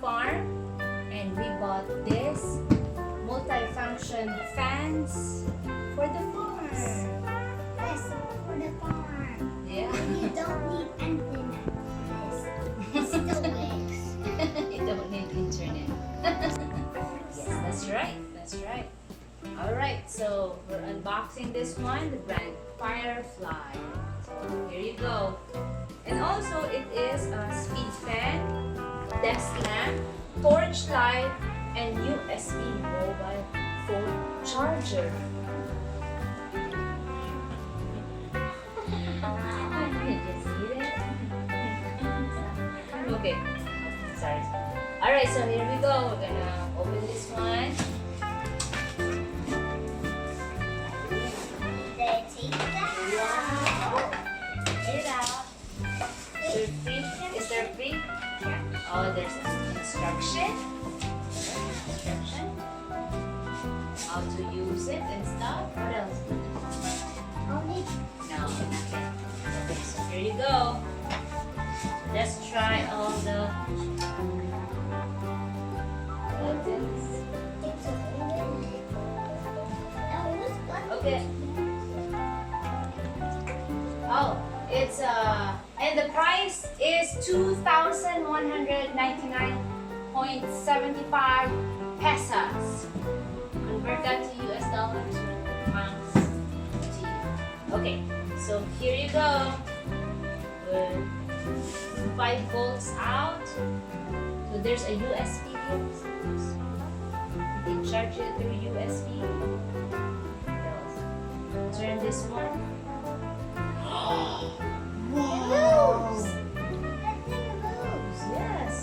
farm and we bought this multifunction fans for the farm. Yes, for the farm. Yeah. You don't need antenna. It still works. You don't need internet. Yes, that's right. That's right. Alright, so we're unboxing this one, the brand FIREFLY. So here you go. And also it is a speed fan, desk lamp, torch light, and USB mobile phone charger. Okay, sorry. Alright, so here we go. We're gonna open this one. Is there free? Oh, there's an instruction. How to use it and stuff. What else? Only No. Okay, so here you go. Let's try all the buttons. Okay. Oh, it's and the price is 2,199.75 pesos. Convert that to US dollars or pounds. Okay, so here you go. With 5 volts out. So there's a USB here. You can charge it through USB. Turn this one. Wow! That thing moves. Yes.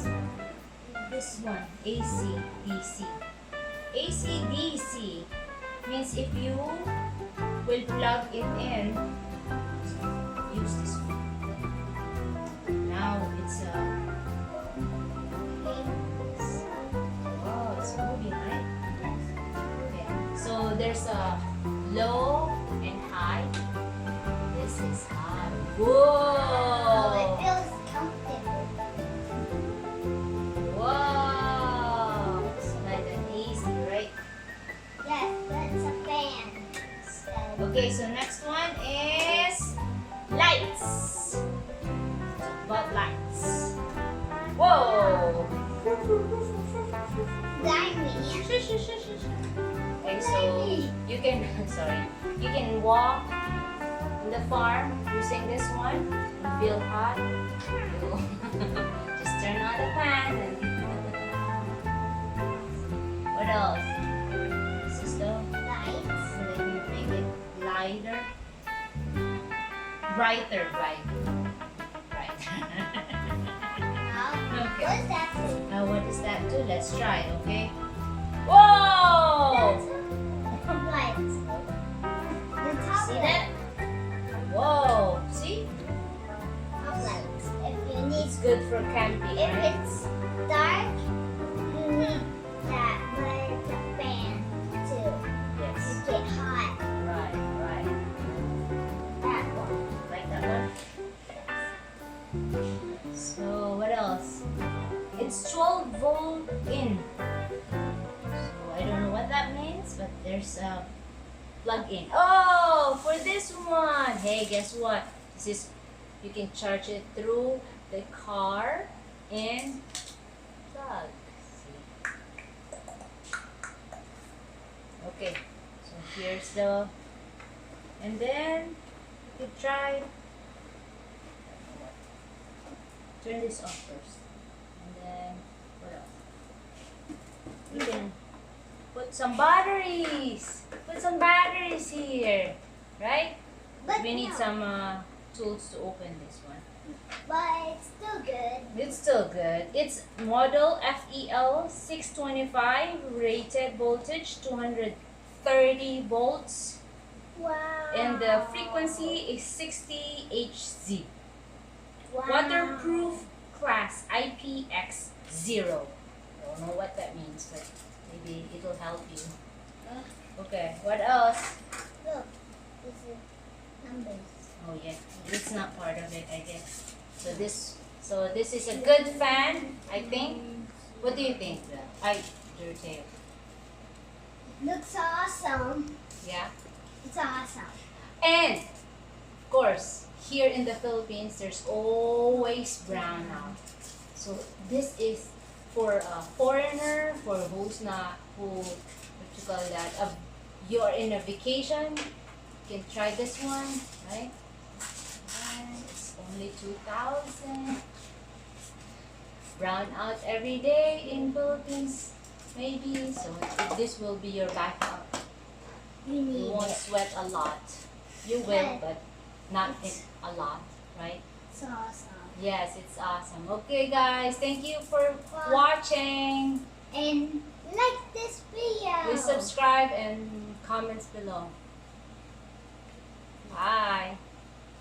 This one, AC, DC. AC, DC means if you will plug it in, use this one. Now it's wow, it's moving, right? Okay. So there's a low and high. This is high. Whoa! Oh, it feels comfortable. Wow! It's like an AC, right? Yes, that's a fan. Okay, so next one is lights. But lights. Whoa! Diamond. Okay, so you can you can walk in the farm using this one. You feel hot, you just turn on the fan and what else? This is the Lights. so then you make it lighter, brighter. Okay. What's that? Now what is that do? Let's try, okay? Whoa! Lights. The top See that? Whoa! See? top lights. If you need, It's good for camping, if right? it's dark, you need that like the fan too. Yes. You get hot. Right. That one. Like that one? So what else? It's 12 volt in. So I don't know what that means, but there's a plug-in. Oh, for this one. Hey, guess what? This is you can charge it through the car and plug. See? Okay. So here's the and then you could try turn this off first. And then what else? You can put some batteries. Put some batteries here, right? But We need no, some tools to open this one. But it's still good. It's still good. It's model FEL 625, rated voltage 230 volts, Wow. and the frequency is 60 Hz. Wow. Waterproof class IPX0. Don't know what that means, but maybe it'll help you. Okay, what else? Look, this is numbers. Oh yeah, it's not part of it, I guess. So this is a good fan, I think. What do you think? Doroteo. Looks awesome. Yeah? It's awesome. And, of course, here in the Philippines, there's always brownout. So, this is for a foreigner, for who's not, what you call that, you're in a vacation, you can try this one, right? And it's only 2,000. Brown out every day in Philippines, maybe. So this will be your backup. You won't sweat a lot. You will, but not a lot, right? It's awesome. Yes, it's awesome. Okay, guys, thank you for watching. And like this video. Please subscribe and comments below. Bye.